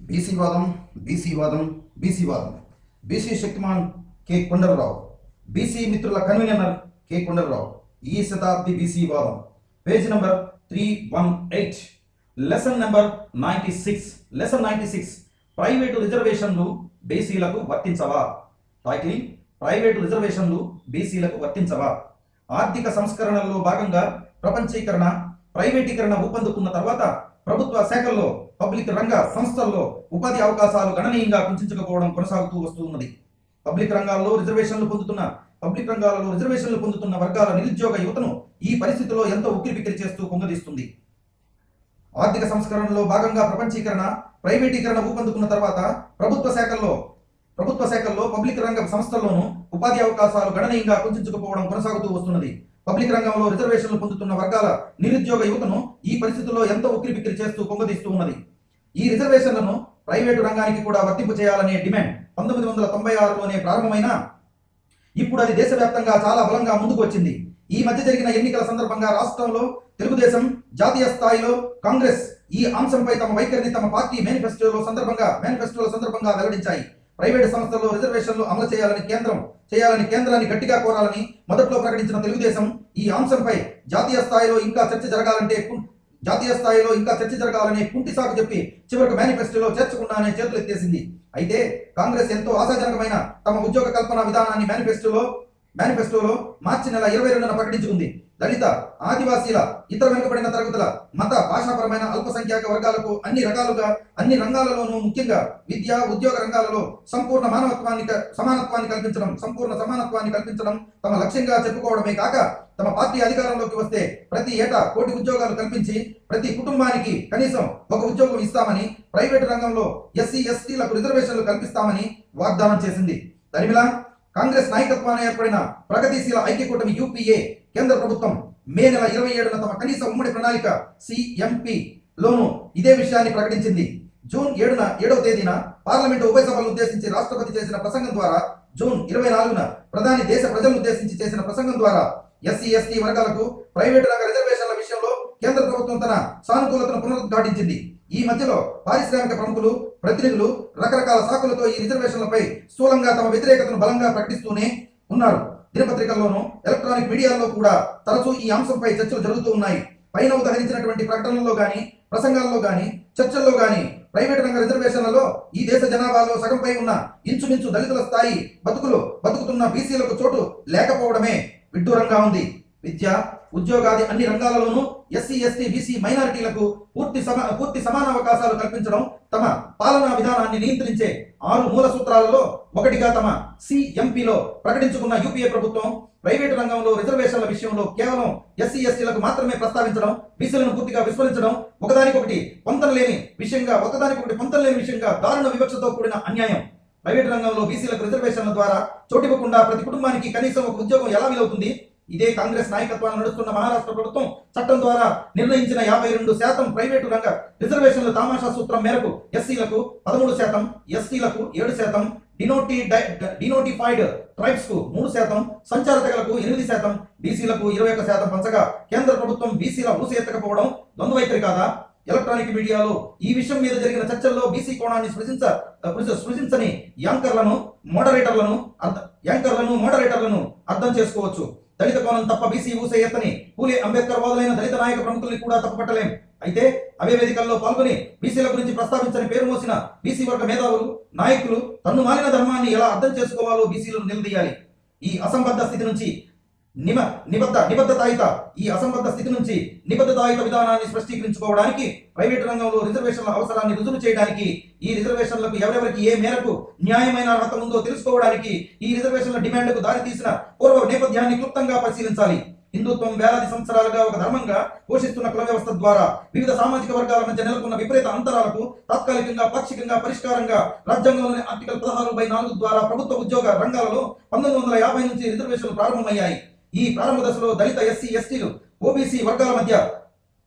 బీసీవాదం బీసీవాదం బీసీవాదం BC Shaktiman K Kondalarao, BC మిత్రుల కన్వీనర్ కె కొండలరావు. ఈ శతాబ్ది బీసీవాదం, page number 318, lesson number 96. Lesson 96, private రిజర్వేషన్లు బీసీలకు వర్తించవా. టైటిల్: ప్రైవేటు రిజర్వేషన్లు బీసీలకు వర్తించవా. ఆర్థిక సంస్కరణల్లో భాగంగా ప్రపంచీకరణ, ప్రైవేటీకరణ ఊపందుకున్న తర్వాత ప్రభుత్వ శాఖల్లో, పబ్లిక్ రంగ సంస్థల్లో ఉపాధి అవకాశాలు గణనీయంగా కుంచుకుపోవడం కొనసాగుతూ వస్తున్నది. పబ్లిక్ రంగాల్లో రిజర్వేషన్లు పొందుతున్న వర్గాల నిరుద్యోగ యువతను ఈ పరిస్థితిలో ఎంతో ఉక్కిరిబిక్కిరి చేస్తూ కుంగదీస్తుంది. ఆర్థిక సంస్కరణలో భాగంగా ప్రపంచీకరణ, ప్రైవేటీకరణ ఊపందుకున్న తర్వాత ప్రభుత్వ శాఖల్లో, పబ్లిక్ రంగ సంస్థల్లోనూ ఉపాధి అవకాశాలు గణనీయంగా కుంచుకుపోవడం కొనసాగుతూ వస్తున్నది. పబ్లిక్ రంగంలో రిజర్వేషన్లు పొందుతున్న వర్గాల నిరుద్యోగ యువతను ఈ పరిస్థితుల్లో ఎంతో ఉక్కిరిబిక్కిరి చేస్తూ కుంగదీస్తూ ఉన్నది. ఈ రిజర్వేషన్లను ప్రైవేటు రంగానికి కూడా వర్తింపు చేయాలనే డిమాండ్ 1996లోనే ప్రారంభమైన ఇప్పుడు అది దేశవ్యాప్తంగా చాలా బలంగా ముందుకు వచ్చింది. ఈ మధ్య జరిగిన ఎన్నికల సందర్భంగా రాష్ట్రంలో తెలుగుదేశం, జాతీయ స్థాయిలో కాంగ్రెస్ ఈ అంశంపై తమ వైఖరిని తమ పార్టీ మేనిఫెస్టోల సందర్భంగా వెల్లడించాయి. ప్రైవేటు సంస్థల్లో రిజర్వేషన్లు అమలు చేయాలని కేంద్రాన్ని గట్టిగా కోరాలని మొదట్లో ప్రకటించిన తెలుగుదేశం ఈ అంశంపై జాతీయ స్థాయిలో ఇంకా చర్చ జరగాలనే కుంటి సాకు చెప్పి చివరికి మేనిఫెస్టోలో చేర్చకుండానే చేతులెత్తేసింది. అయితే కాంగ్రెస్ ఎంతో ఆశాజనకమైన తమ ఉద్యోగ కల్పన విధానాన్ని మేనిఫెస్టోలో మార్చి నెల 22న ప్రకటించుకుంది. దళిత, ఆదివాసీల, ఇతర వెనుకబడిన తరగతుల, మత, భాషాపరమైన అల్పసంఖ్యాక వర్గాలకు అన్ని రంగాలలోనూ ముఖ్యంగా విద్య, ఉద్యోగ రంగాలలో సంపూర్ణ సమానత్వాన్ని కల్పించడం తమ లక్ష్యంగా చెప్పుకోవడమే కాక తమ పార్టీ అధికారంలోకి వస్తే ప్రతి ఏటా 1 కోటి ఉద్యోగాలు కల్పించి ప్రతి కుటుంబానికి కనీసం 1 ఉద్యోగం ఇస్తామని, ప్రైవేటు రంగంలో ఎస్సీ, ఎస్టీలకు రిజర్వేషన్లు కల్పిస్తామని వాగ్దానం చేసింది. దరిమిలా కాంగ్రెస్ నాయకత్వాన్ని ఏర్పడిన ప్రగతిశీల ఐక్యకూటమి యూపీఏ కేంద్ర ప్రభుత్వం మే నెల 27న తమ కనీస ఉమ్మడి ప్రణాళిక సిఎంపి లోను ఇదే విషయాన్ని ప్రకటించింది. జూన్ 7వ తేదీన పార్లమెంటు ఉభయ సభలను ఉద్దేశించి రాష్ట్రపతి చేసిన ప్రసంగం ద్వారా, జూన్ 24న ప్రధాని దేశ ప్రజలను ఉద్దేశించి చేసిన ప్రసంగం ద్వారా ఎస్సీ, ఎస్టీ వర్గాలకు ప్రైవేటు రంగ రిజర్వేషన్ల విషయంలో కేంద్ర ప్రభుత్వం తన సానుకూలతను పునరుద్ఘాటించింది. ఈ మధ్యలో పారిశ్రామిక ప్రముఖులు, ప్రతినిధులు రకరకాల సాకులతో ఈ రిజర్వేషన్లపై స్థూలంగా తమ వ్యతిరేకతను బలంగా ప్రకటిస్తూనే ఉన్నారు. దినపత్రికల్లోనూ, ఎలక్ట్రానిక్ మీడియాలో కూడా తరచూ ఈ అంశంపై చర్చలు జరుగుతూ ఉన్నాయి. పైన ఉదహరించినటువంటి ప్రకటనల్లో గాని, ప్రసంగాల్లో గాని, చర్చల్లో గాని ప్రైవేటు రంగ రిజర్వేషన్లలో ఈ దేశ జనాభాలో సగంపై ఉన్న ఇంచుమించు దళితుల స్థాయి బతుకుతున్న బీసీలకు చోటు లేకపోవడమే విడ్డూరంగా ఉంది. విద్య, ఉద్యోగాది అన్ని రంగాలలోనూ ఎస్సీ, ఎస్టీ, బీసీ మైనారిటీలకు పూర్తి సమాన అవకాశాలు కల్పించడం తమ పాలనా విధానాన్ని నియంత్రించే 6 మూల సూత్రాలలో ఒకటిగా తమ సిఎంపిలో ప్రకటించుకున్న యూపీఏ ప్రభుత్వం ప్రైవేటు రంగంలో రిజర్వేషన్ల విషయంలో కేవలం ఎస్సీ, ఎస్టీలకు మాత్రమే ప్రస్తావించడం, బీసీలను పూర్తిగా విస్మరించడం ఒకదానికొకటి పొంతన లేని విషయంగా దారుణ వివక్షతో కూడిన అన్యాయం. ప్రైవేటు రంగంలో బీసీలకు రిజర్వేషన్ల ద్వారా చోటివ్వకుండా ప్రతి కుటుంబానికి కనీసం 1 ఉద్యోగం ఎలా వీలవుతుంది? ఇదే కాంగ్రెస్ నాయకత్వాన్ని నడుస్తున్న మహారాష్ట్ర ప్రభుత్వం చట్టం ద్వారా నిర్ణయించిన 52% ప్రైవేటు రంగ రిజర్వేషన్ల తామాషా సూత్రం మేరకు ఎస్సీలకు 13%, ఎస్టీలకు 7%, డినోటిఫైడ్ ట్రైబ్స్ కు 3%, సంచార తెగలకు 8%, బీసీలకు 21% పంచగా కేంద్ర ప్రభుత్వం బీసీల ఊస ఎత్తకపోవడం ద్వంద్వైఖరి కాదా? ఎలక్ట్రానిక్ మీడియాలో ఈ విషయం మీద జరిగిన చర్చల్లో బీసీ కోణాన్ని సృజించని యాంకర్లను, మోడరేటర్లను అర్థం చేసుకోవచ్చు. దళిత కోణం తప్ప బీసీ ఊస ఎత్తని పూలే అంబేద్కర్ వాదులైన దళిత నాయక ప్రముఖుల్ని కూడా తప్పుపట్టలేం. అయితే అవే వేదికల్లో పాల్గొని బీసీల గురించి ప్రస్తావించని పేరు మోసిన బీసీ వర్గ మేధావులు, నాయకులు తన్ను మాలిన ధర్మాన్ని ఎలా అర్థం చేసుకోవాలో బీసీలను నిలదీయాలి. ఈ అసంబద్ధ స్థితి నుంచి నిబద్ధతాయుత విధానాన్ని స్పష్టీకరించుకోవడానికి, ప్రైవేటు రంగంలో రిజర్వేషన్ల అవసరాన్ని రుజువు చేయడానికి, ఈ రిజర్వేషన్లకు ఎవరెవరికి ఏ మేరకు న్యాయమైన అర్హత ఉందో తెలుసుకోవడానికి ఈ రిజర్వేషన్ల డిమాండ్కు దారితీసిన పూర్వ నేపథ్యాన్ని క్లుప్తంగా పరిశీలించాలి. హిందుత్వం వేలాది సంవత్సరాలుగా ఒక ధర్మంగా పోషిస్తున్న కుల వ్యవస్థ ద్వారా వివిధ సామాజిక వర్గాల మధ్య నెలకొన్న విపరీత అంతరాలకు తాత్కాలికంగా, పాక్షికంగా పరిష్కారంగా రాజ్యాంగంలోని ఆర్టికల్ 16/4 ద్వారా ప్రభుత్వ ఉద్యోగ రంగాలలో 1950 నుంచి రిజర్వేషన్లు ప్రారంభమయ్యాయి. ఈ ప్రారంభ దశలో దళిత, ఎస్సీ, ఎస్టీలు, ఓబీసీ వర్గాల మధ్య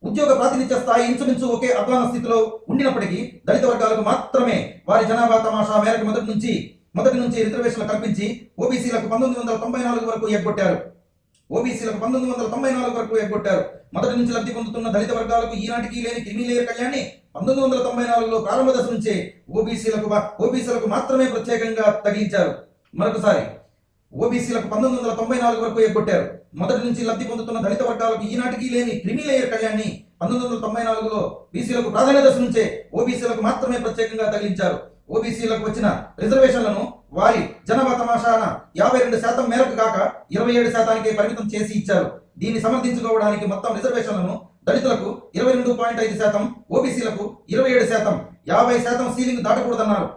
ఉద్యోగ ప్రాతినిధ్య స్థాయి ఇంచుమించు ఒకే అధ్వాన స్థితిలో ఉండినప్పటికీ దళిత వర్గాలకు మాత్రమే వారి జనాభా తమాషా మేరకు మొదటి నుంచి రిజర్వేషన్లు కల్పించి ఓబీసీలకు 1994 వరకు ఎగ్గొట్టారు. ఓబీసీలకు 1994 వరకు ఎగ్గొట్టారు. మొదటి నుంచి లబ్ధి పొందుతున్న దళిత వర్గాలకు ఈనాటికి లేని క్రిమిలేయర్ కళ్యాణ్ని 1994లో ప్రారంభ దశ నుంచే ఓబీసీలకు మాత్రమే ప్రత్యేకంగా తగిలించారు. మరొకసారి ఓబీసీలకు 1994 వరకు ఎగ్గొట్టారు. మొదటి నుంచి లబ్ధి పొందుతున్న దళిత వర్గాలకు ఈనాటికి లేని క్రిమిలేయర్ కళ్యాణ్ని 1994లో బీసీలకు ప్రాధాన్య దశ నుంచే ఓబీసీలకు మాత్రమే ప్రత్యేకంగా తగిలించారు. ఓబీసీలకు వచ్చిన రిజర్వేషన్లను వారి జనాభా తమాషాన 52% మేరకు కాక 27%కే పరిమితం చేసి ఇచ్చారు. దీన్ని సమర్థించుకోవడానికి మొత్తం రిజర్వేషన్లను దళితులకు 22.5%, ఓబీసీలకు 27%, 50% సీలింగ్ దాటకూడదన్నారు.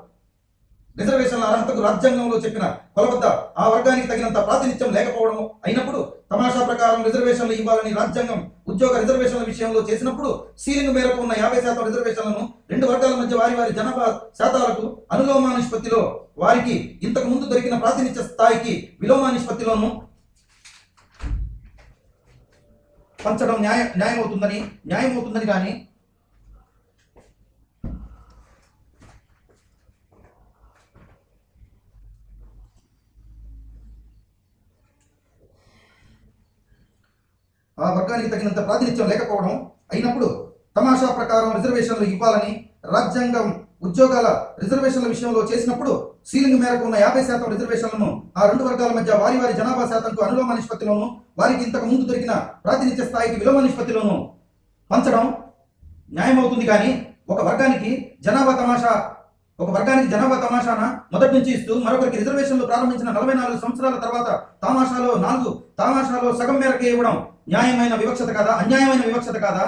రిజర్వేషన్ల అర్హతకు రాజ్యాంగంలో చెప్పిన కొలబద్ద ఆ వర్గానికి తగినంత ప్రాతినిధ్యం లేకపోవడం అయినప్పుడు తమాషా ప్రకారం రిజర్వేషన్లు ఇవ్వాలని రాజ్యాంగం ఉద్యోగ రిజర్వేషన్ల విషయంలో చేసినప్పుడు సీలింగ్ మేరకు ఉన్న 50% రిజర్వేషన్లను రెండు వర్గాల మధ్య వారి జనాభా శాతాలకు అనులోమ నిష్పత్తిలో వారికి ఇంతకు ముందు దొరికిన ప్రాతినిధ్య స్థాయికి విలోమ నిష్పత్తిలోనూ పంచడం న్యాయమవుతుందని కానీ ఆ వర్గానికి తగినంత ప్రాతినిధ్యం లేకపోవడం అయినప్పుడు తమాషా ప్రకారం రిజర్వేషన్లు ఇవ్వాలని రాజ్యాంగం ఉద్యోగాల రిజర్వేషన్ల విషయంలో చేసినప్పుడు సీలింగ్ మేరకు ఉన్న 50% రిజర్వేషన్లను ఆ రెండు వర్గాల మధ్య వారి జనాభా శాతంకు అనులోమ నిష్పత్తిలోను వారికి ఇంతకు ముందు దొరికిన ప్రాతినిధ్య స్థాయికి విలోమ నిష్పత్తిలోను పంచడం న్యాయమవుతుంది కానీ ఒక వర్గానికి జనాభా తమాషాన మొదటి నుంచి ఇస్తూ మరొకరికి రిజర్వేషన్లు ప్రారంభించిన 44 సంవత్సరాల తర్వాత తామాషాలో సగం మేరకే ఇవ్వడం న్యాయమైన వివక్షత కాదా, అన్యాయమైన వివక్షత కాదా?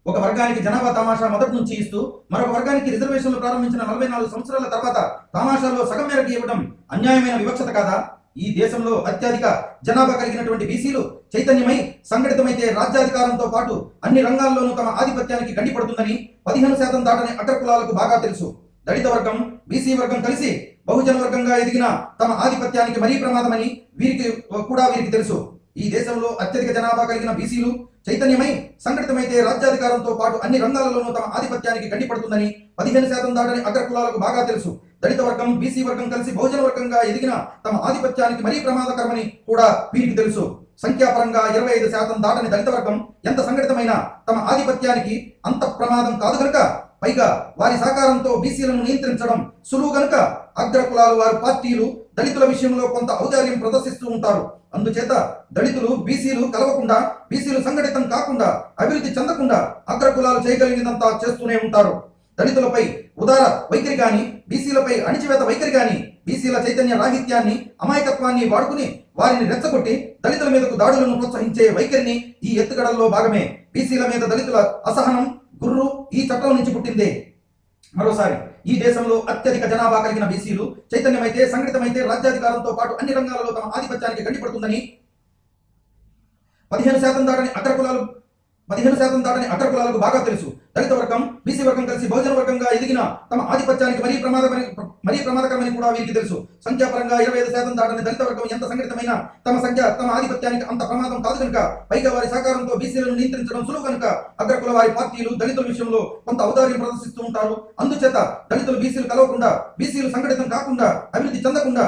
ఒక వర్గానికి జనాభా తమాషా మొదటి నుంచి ఇస్తూ మరొక వర్గానికి రిజర్వేషన్లు ప్రారంభించిన 44 సంవత్సరాల తర్వాత తామాషాలో సగం మేరకు ఇవ్వడం అన్యాయమైన వివక్షత కాదా? ఈ దేశంలో అత్యధిక జనాభా కలిగినటువంటి బీసీలు చైతన్యమై సంఘటితమైతే రాజ్యాధికారంతో పాటు అన్ని రంగాల్లోనూ తమ ఆధిపత్యానికి గండిపడుతుందని 15% దాటని అగ్రకులాలకు బాగా తెలుసు. దళిత వర్గం, బీసీ వర్గం కలిసి బహుజన వర్గంగా ఎదిగిన తమ ఆధిపత్యానికి మరీ ప్రమాదమని వీరికి తెలుసు. ఈ దేశంలో అత్యధిక జనాభా కలిగిన బీసీలు చైతన్యమై సంఘటితమైతే రాజ్యాధికారంతో పాటు అన్ని రంగాలలోనూ తమ ఆధిపత్యానికి గండిపడుతుందని 15% దాటని అగ్రకులాలకు బాగా తెలుసు. దళిత వర్గం, బీసీ వర్గం కలిసి బహుజన వర్గంగా ఎదిగిన తమ ఆధిపత్యానికి మరీ ప్రమాదకరమని కూడా వీరికి తెలుసు. సంఖ్యాపరంగా 25% దాటని దళిత వర్గం ఎంత సంఘటితమైన తమ ఆధిపత్యానికి అంత ప్రమాదం కాదు కనుక పైగా వారి సహకారంతో బీసీలను నియంత్రించడం సులువు గనుక అగ్రకులాలు వారి పార్టీలు దళితుల విషయంలో కొంత ఔదార్యం ప్రదర్శిస్తూ ఉంటారు. అందుచేత దళితులు బీసీలు కలవకుండా, బీసీలు సంఘటితం కాకుండా, అభివృద్ధి చెందకుండా అగ్రకులాలు చేయగలిగినంత చేస్తూనే ఉంటారు. దళితులపై ఉదార వైఖరి గాని, బీసీలపై అణిచివేత వైఖరి గాని, బీసీల చైతన్య రాహిత్యాన్ని, అమాయకత్వాన్ని వాడుకుని వారిని రెచ్చగొట్టి దళితుల మీదకు దాడులను ప్రోత్సహించే వైఖరిని ఈ ఎత్తుగడల్లో భాగమే. బీసీల మీద దళితుల అసహనం, గుర్రు ఈ చట్టం నుంచి పుట్టిందే. మరోసారి ఈ దేశంలో అత్యధిక జనాభా కలిగిన బీసీలు చైతన్యమైతే సంఘటితమైతే రాజ్యాధికారంతో పాటు అన్ని రంగాలలో తమ ఆధిపత్యానికి గండిపడుతుందని 15% దాటని అగ్రకులాలకు బాగా తెలుసు. దళిత వర్గం, బీసీ వర్గం కలిసి బహుజన వర్గంగా ఎదిగిన తమ ఆధిపత్యానికి మరీ ప్రమాదకరమని కూడా వీరికి తెలుసు. సంఖ్యాపరంగా 25% దాటని దళిత వర్గం ఎంత సంఘటితమైన తమ ఆధిపత్యానికి అంత ప్రమాదం కాదు కనుక పైగా వారి సహకారంతో బీసీలను నియంత్రించడం సులువు కనుక అగ్రకుల వారి పార్టీలు దళితుల విషయంలో కొంత ఔదార్యం ప్రదర్శిస్తూ ఉంటారు. అందుచేత దళితులు బీసీలు కలవకుండా, బీసీలు సంఘటితం కాకుండా, అభివృద్ధి చెందకుండా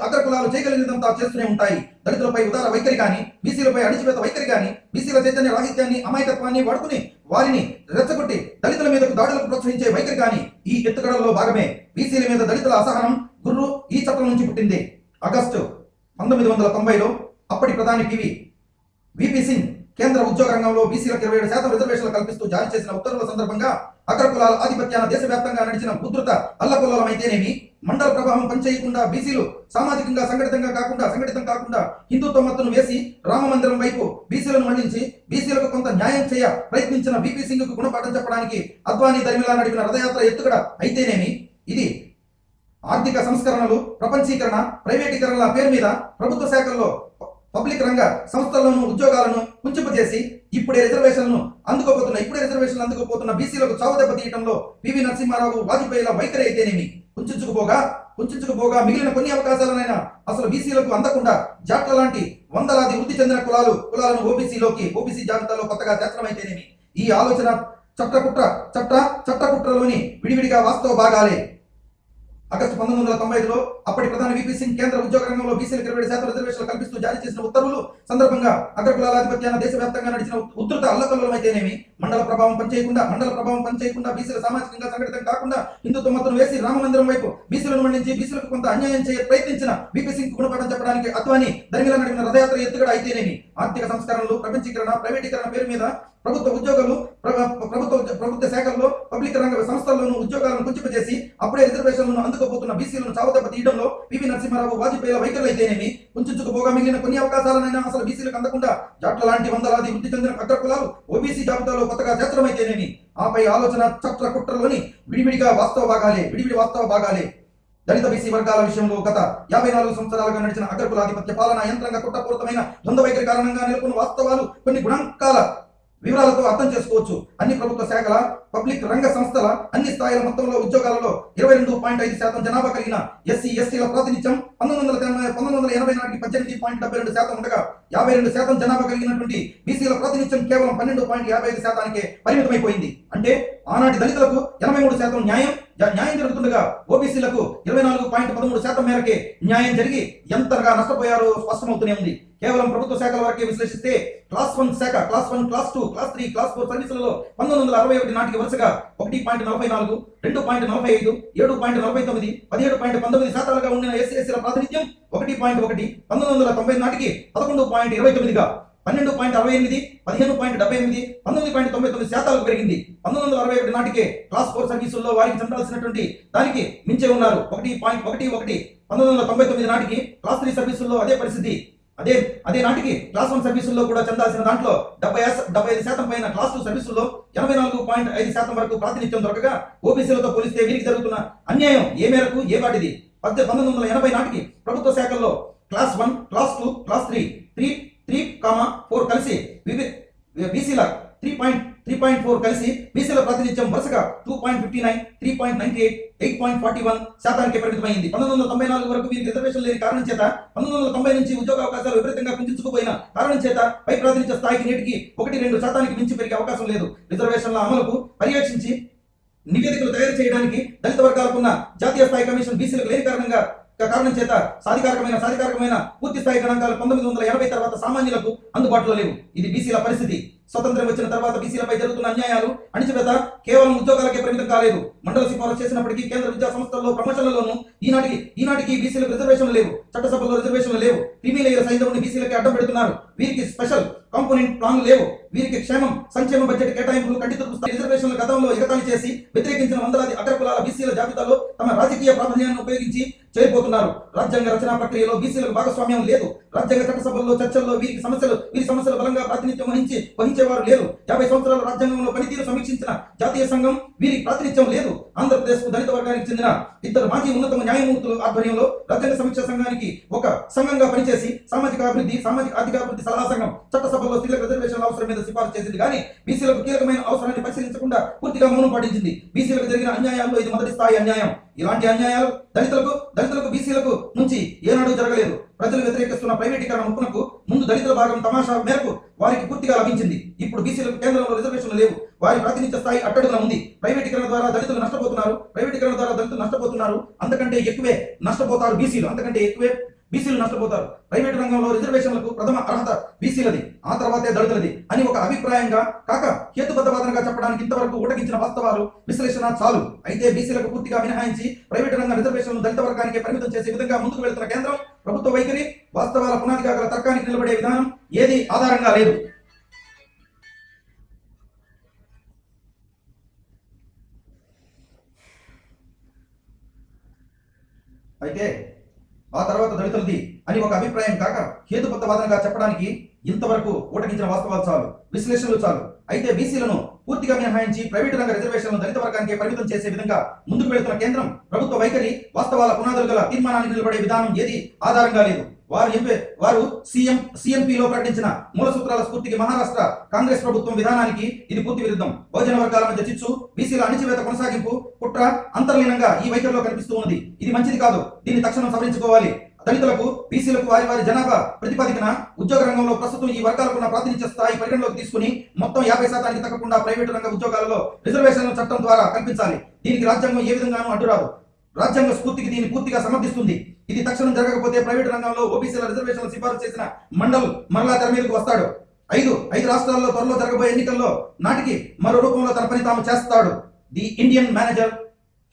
అగ్రకులాలు చేయగలిగినంత చేస్తూనే ఉంటాయి. దళితులపై ఉదార వైఖరి గాని, బీసీలపై అణిచివేత వైఖరి గాని, బీసీల చైతన్య రాహిత్యాన్ని, అమాయకత్వాన్ని వాడుకుని వారిని రెచ్చగొట్టి దళితుల మీదకు దాడులకు ప్రోత్సహించే వైఖరి గాని ఈ ఎత్తుగడల్లో భాగమే. బీసీల మీద దళితుల అసహనం, గుర్రు ఈ చట్టం నుంచి పుట్టింది. ఆగస్టు 1990లో అప్పటి ప్రధాని విపి సింగ్ కేంద్ర ఉద్యోగ రంగంలో బీసీలకు 27% రిజర్వేషన్లు కల్పిస్తూ జారీ చేసిన ఉత్తర్వుల సందర్భంగా అగ్రకులాల ఆధిపత్యాన దేశవ్యాప్తంగా నడిచిన ఉధృత అల్లకొల్లమైతేనేమి, మండల ప్రభావం పనిచేయకుండా బీసీలు సామాజికంగా సంఘటితం కాకుండా హిందుత్వ మత్తును వేసి రామ మందిరం వైపు బీసీలను మళ్లించి బీసీలకు కొంత న్యాయం చేయ ప్రయత్నించిన విపి సింగ్ కు గుణపాఠం చెప్పడానికి అద్వానీ దరిమిలా నడిపిన రథయాత్ర ఎత్తుగడ అయితేనేమి, ఇది ఆర్థిక సంస్కరణలు, ప్రపంచీకరణ, ప్రైవేటీకరణల పేరు మీద ప్రభుత్వ శాఖల్లో పబ్లిక్ రంగ సంస్థల్లోనూ ఉద్యోగాలను కుంచింపజేసి ఇప్పుడే రిజర్వేషన్లు అందుకోపోతున్న బీసీలకు చావు దెబ్బ తీయడంలో పివి నరసింహారావు, వాజ్పేయిల వైఖరి అయితేనేమి, కుంచుకుపోగా మిగిలిన కొన్ని అవకాశాలనైనా అసలు బీసీలకు అందకుండా జాట్ల లాంటి వందలాది వృద్ధి చెందిన కులాలను ఓబీసీ జాబితాలో కొత్తగా చేర్చడమైతేనేమి, ఈ ఆలోచన చట్టకుట్రలోని విడివిడిగా వాస్తవ భాగాలే. ఆగస్టు 1995లో అప్పటి ప్రధాని విపి సింగ్ కేంద్ర ఉద్యోగ రంగంలో బీసీలకు 27% రిజర్వేషన్లు కల్పిస్తూ జారీ చేసిన ఉత్తర్వులు సందర్భంగా అగ్రకులాల ఆధిపత్యాన్ని దేశవ్యాప్తంగా నడిచిన ఉధృత అల్లకల్లోలమైతేనేమి మండల ప్రభావం పనిచేయకుండా బీసీల సామాజికంగా సంఘటితం కాకుండా హిందుత్వ మద్దతును వేసి రామమందిరం వైపు బీసీలను మండించి బీసీలకు కొంత అన్యాయం చేయ ప్రయత్నించిన విపి సింగ్ గుణపాఠం చెప్పడానికి అద్వానీ ధర్మిలా నడిపిన రథయాత్ర ఎత్తుగడ అయితేనేమి ఆర్థిక సంస్కరణలు ప్రపంచీకరణ ప్రైవేటీకరణ పేరు మీద ప్రభుత్వ ఉద్యోగులు ప్రభుత్వ శాఖల్లో పబ్లిక్ రంగ సంస్థల్లోనూ ఉద్యోగాలను కుంచిపజేసి అప్పుడే రిజర్వేషన్లను అందుకోబోతున్న బీసీలను చావదెబ్బ తీయడంలో పివి నరసింహారావు వాజ్పేయిల వైఖరులు అయితేనేమి కుంచుకుపోగా మిగిలిన కొన్ని అవకాశాలనైనా అసలు బీసీలకు అందకుండా జాట్ల లాంటి వందలాది వృద్ధి చెందిన అగ్రకులాలు ఓబీసీ జాబితాలో కొత్తగా చేర్చడం అయితేనేమి ఆపై ఆలోచన చట్ల కుట్రలోని విడివిడి వాస్తవ భాగాలే దళిత బీసీ వర్గాల విషయంలో గత 54 సంవత్సరాలుగా నడిచిన అగ్రకులాధిపత్య పాలన యంత్రంగా కుట్రపూరితమైన ద్వంద్వ వైఖరి కారణంగా నెలకొన్న వాస్తవాలు కొన్ని గుణాంకాల వివరాలతో అర్థం చేసుకోవచ్చు. అన్ని ప్రభుత్వ శాఖల పబ్లిక్ రంగ సంస్థల అన్ని స్థాయిల మొత్తంలో ఉద్యోగాలలో 22.5% జనాభా కలిగిన ఎస్సీ ఎస్టీల ప్రాతినిధ్యం 1980 నాటికి 18.72% ఉండగా 52% జనాభా కలిగినటువంటి బీసీల ప్రాతినిధ్యం కేవలం 12.55%కే పరిమితమైపోయింది. అంటే ఆనాటి దళితులకు 83% న్యాయం జరుగుతుండగా ఓబీసీలకు 24.13% మేరకే న్యాయం జరిగి ఎంతగా నష్టపోయారో స్పష్టమవుతూనే ఉంది. కేవలం ప్రభుత్వ శాఖల వరకే విశ్లేషిస్తే క్లాస్ 1 శాఖ, క్లాస్ 1, క్లాస్ 2, క్లాస్ 3, క్లాస్ 4 సర్వీసులలో 1961 నాటికి వరుసగా 1.44, 2.45, 7.49, 17.19%గా ఉండిన ఎస్సీల ప్రాతినిధ్యం 1.1, 1990 నాటికి 11.29గా 12.68, 15.78, 19.99% పెరిగింది. 1961 నాటికే క్లాస్ 4 సర్వీసుల్లో వారికి చెందాల్సినటువంటి దానికి మించే ఉన్నారు 1.11. 1999 నాటికి క్లాస్ 3 సర్వీసుల్లో అదే పరిస్థితి. అదే నాటికి క్లాస్ 1 సర్వీసుల్లో కూడా చెందాల్సిన దాంట్లో 75% పైన క్లాస్ 2 సర్వీసుల్లో 84.5% వరకు ప్రాతినిధ్యం దొరకగా ఓబీసీలతో పోలిస్తే వీరికి జరుగుతున్న అన్యాయం ఏ మేరకు ఏ వాటిది? 1980 నాటికి ప్రభుత్వ శాఖల్లో క్లాస్ 1, క్లాస్ 2, క్లాస్ 3.4 కలిసి బీసీల 3.4 కలిసి బీసీల ప్రాతినిధ్యం వరుసగా 2.59, 3.98, 8.41%కే పరిమితమైంది. 1994 వరకు వీరికి రిజర్వేషన్ లేని కారణం చేత 1990 నుంచి ఉద్యోగ అవకాశాలు విపరీతంగా కుంచుకుపోయిన కారణం చేత పై ప్రాతినిధ్య స్థాయికి నేటికి 1-2% మించి పెరిగే అవకాశం లేదు. రిజర్వేషన్ల అమలుకు పర్యవేక్షించి నివేదికలు తయారు చేయడానికి దళిత వర్గాలకున్న జాతీయ స్థాయి కమిషన్ బీసీలకు లేని కారణం చేత సాధికారకమైన పూర్తి స్థాయి గణాంకాలు 1980 తర్వాత సామాన్యులకు అందుబాటులో లేవు. ఇది బీసీల పరిస్థితి. స్వతంత్రం వచ్చిన తర్వాత బీసీలపై జరుగుతున్న అన్యాయాలు అణిచివేత కేవలం ఉద్యోగాలకే పరిమితం కాలేదు. మండల సిఫారసు చేసినప్పటికీ కేంద్ర విద్యా సంస్థల్లో ప్రమోషన్లలోనూ ఈనాటికి బీసీలకు రిజర్వేషన్లు లేవు. చట్టసభల్లో రిజర్వేషన్లు లేవు. క్రిమి లేయర్ సైంధవుని బీసీలకి అడ్డం పెడుతున్నారు. వీరికి స్పెషల్ కాంపోనెంట్ ప్లాన్లు లేవు. వీరికి సంక్షేమ బడ్జెట్ కేటాయింపులు కంటితో రిజర్వేషన్ల గతంలో ఎగతాళి చేసి వ్యతిరేకించిన వందలాది అగ్రకులాల బీసీల జాబితాలో తమ రాజకీయ ప్రాధాన్యాన్ని ఉపయోగించి చేరిపోతున్నారు. రాజ్యాంగ రచనా ప్రక్రియలో బీసీలకు భాగస్వామ్యం లేదు. రాజ్యాంగ చట్టసభల్లో చర్చల్లో వీరి సమస్యలు బలంగా ప్రాతినిధ్యం వహించేవారు లేరు. 50 సంవత్సరాల రాజ్యాంగంలో పనితీరు సమీక్షించిన జాతీయ సంఘం వీరికి ప్రాతినిధ్యం లేదు. ఆంధ్రప్రదేశ్ దళిత వర్గానికి చెందిన 2 మాజీ ఉన్నత న్యాయమూర్తుల ఆధ్వర్యంలో రాజ్యాంగ సమీక్ష సంఘానికి ఒక సంఘంగా పనిచేసి సామాజిక ఆర్థిక అభివృద్ధి సలహా సంఘం చట్టసభల్లో స్త్రీలకు రిజర్వేషన్ల అవసరం మీద సిఫార్సు చేసింది కానీ బీసీలకు కీలకమైన అవసరాన్ని పరిశీలించకుండా పూర్తిగా మౌనం పాటించింది. బీసీలకు జరిగిన అన్యాయాల్లో ఇది మొదటి స్థాయి అన్యాయం. ఇలాంటి అన్యాయాలు దళితులకు బీసీలకు నుంచి ఏనాడు జరగలేదు. ప్రజలు వ్యతిరేకిస్తున్న ప్రైవేటీకరణ ముప్పునకు ముందు దళితుల భాగం తమాషా మేరకు వారికి పూర్తిగా లభించింది. ఇప్పుడు బీసీలకు కేంద్రంలో రిజర్వేషన్లు లేవు. వారి ప్రాతినిధ్య స్థాయి అట్టడుగున ఉంది. ప్రైవేటీకరణ ద్వారా దళితులు నష్టపోతున్నారు. అంతకంటే ఎక్కువే నష్టపోతారు బీసీలు నష్టపోతారు. ప్రైవేట్ రంగంలో రిజర్వేషన్లకు ప్రథమ అర్హత బీసీలది, ఆ తర్వాతే దళితులది అని ఒక అభిప్రాయంగా కాక హేతుబద్ధవాదనగా చెప్పడానికి ఇంతవరకు ఉటగించిన వాస్తవాలు విశ్లేషణ చాలు. అయితే బీసీలకు పూర్తిగా మినహాయించి ప్రైవేట్ రంగ రిజర్వేషన్లు దళిత వర్గానికి పరిమితం చేసే విధంగా ముందుకు వెళ్తున్న కేంద్రం ప్రభుత్వ వైఖరి వాస్తవాల పునాదిగా గల తర్కానికి నిలబడే విధానం ఏది ఆధారంగా లేదు. అయితే ఆ తర్వాత దళితులది అని ఒక అభిప్రాయం కాక హేతుబద్ధవాదనగా చెప్పడానికి ఇంతవరకు ఉటగించిన వాస్తవాలు చాలు, విశ్లేషణలు చాలు. అయితే బీసీలను పూర్తిగా మినహాయించి ప్రైవేటు రంగ రిజర్వేషన్లను దళిత వర్గానికి పరిమితం చేసే విధంగా ముందుకు వెళుతున్న కేంద్రం ప్రభుత్వ వైఖరి వాస్తవాల పునాదులు గల తీర్మానానికి నిలబడే విధానం ఏది ఆధారంగా లేదు. వారు సిఎంపిలో ప్రకటించిన మూల సూత్రాల స్ఫూర్తికి మహారాష్ట్ర కాంగ్రెస్ ప్రభుత్వం విధానానికి ఇది పూర్తి విరుద్ధం. బహుజన వర్గాల మధ్య చిచ్చు, బీసీల అణిచివేత కొనసాగింపు కుట్ర అంతర్లీనంగా ఈ వైఖరిలో కనిపిస్తూ ఉంది. ఇది మంచిది కాదు. దీన్ని తక్షణం సవరించుకోవాలి. దళితులకు బీసీలకు వారి జనాభా ప్రతిపాదికన ఉద్యోగ రంగంలో ప్రస్తుతం ఈ వర్గాలకున్న ప్రాతినిధ్య స్థాయి పరిగణలోకి తీసుకుని మొత్తం 50% తగ్గకుండా ప్రైవేటు రంగ ఉద్యోగాలలో రిజర్వేషన్ల చట్టం ద్వారా కల్పించాలి. దీనికి రాజ్యాంగం ఏ విధంగానూ అడ్డురాదు. రాజ్యాంగ స్ఫూర్తికి దీన్ని పూర్తిగా సమర్థిస్తుంది. ఇది తక్షణం జరగకపోతే ప్రైవేట్ రంగంలో ఓబీసీల రిజర్వేషన్లు సిఫారసు చేసిన మండల్ మరలా తెర మీదకు వస్తాడు. ఐదు రాష్ట్రాల్లో త్వరలో జరగబోయే ఎన్నికల్లో నాటికి మరో రూపంలో తన పని తాము చేస్తాడు. The Indian manager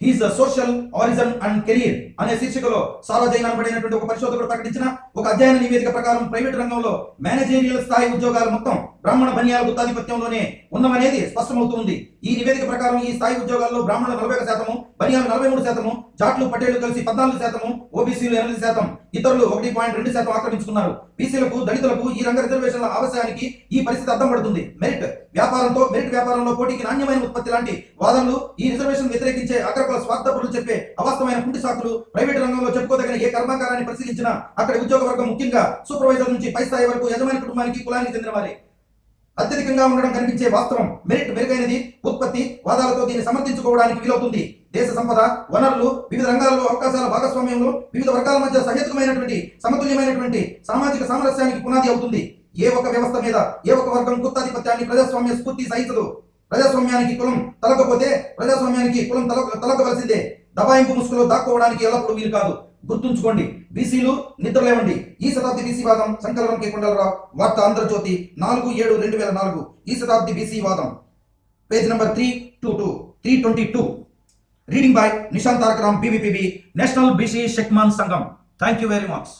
he's social origin and career అనే శీర్షికలో సార్వజైన్ అనబడినటువంటి ఒక పరిశోధకుడు ప్రకటించిన ఒక అధ్యయన నివేదిక ప్రకారం ప్రైవేట్ రంగంలో మేనేజీరియల్ స్థాయి ఉద్యోగాలు మొత్తం బ్రాహ్మణ బనియాల గుత్తాధిపత్యంలోనే ఉన్నవనేది స్పష్టమవుతుంది. ఈ నివేదిక ప్రకారం ఈ స్థాయి ఉద్యోగాల్లో బ్రాహ్మణులు 41%, బనియాలు 43%, జాట్లు పటేళ్లు కలిసి 14%, ఓబీసీలు 8%, ఇతరులు 1.2% ఆక్రమించుకున్నారు. బీసీలకు, దళితులకు ఈ రంగ రిజర్వేషన్ల ఆవశ్యానికి ఈ పరిస్థితి అర్థం పడుతుంది. మెరిట్ వ్యాపారంలో పోటీకి నాణ్యమైన ఉత్పత్తి లాంటి వాదనలు, ఈ రిజర్వేషన్ వ్యతిరేకించే అగ్రకుల స్వార్థపరులు చెప్పే అవాస్తవమైన కుంటి సాకులు ప్రైవేట్ రంగంలో చెప్పుకోదగిన ఏ కర్మాగారాన్ని పరిశీలించినా అక్కడి ఉద్యోగ వర్గం ముఖ్యంగా సూపర్వైజర్ నుంచి పై స్థాయి వరకు యజమాని కుటుంబానికి, కులానికి చెందిన వారే అత్యధికంగా ఉండడం కనిపించే వాస్తవం. మెరిట్ మెరుగైనది. ఉత్పత్తి వాదాలతో దీన్ని సమర్థించుకోవడానికి వీలవుతుంది. దేశ సంపద, వనరులు, వివిధ రంగాల్లో అవకాశాల భాగస్వామ్యంలో వివిధ వర్గాల మధ్య సహేతుకమైనటువంటి సమతుల్యమైనటువంటి సామాజిక సామరస్యానికి పునాది అవుతుంది. ఏ ఒక వ్యవస్థ మీద ఏ ఒక వర్గం గుత్తాధిపత్యాన్ని ప్రజాస్వామ్య స్ఫూర్తి సహించదు. ప్రజాస్వామ్యానికి కులం తలకవలసిందే. దబాయింపు ముసుగులో దాక్కోవడానికి ఎల్లప్పుడూ వీలు కాదు. గుర్తుంచుకోండి, బీసీలు నిద్రలేవండి. ఈ శతాబ్ది బీసీ వాదం. సంకలనం కె కొండలరావు, వార్త ఆంధ్రజ్యోతి, 4/7/2004. ఈ శతాబ్ది బీసీ వాదం, page number 322. Reading by Nishant Tarakaram, BBPB, national BC షెక్మాన్ సంఘం. Thank you very much.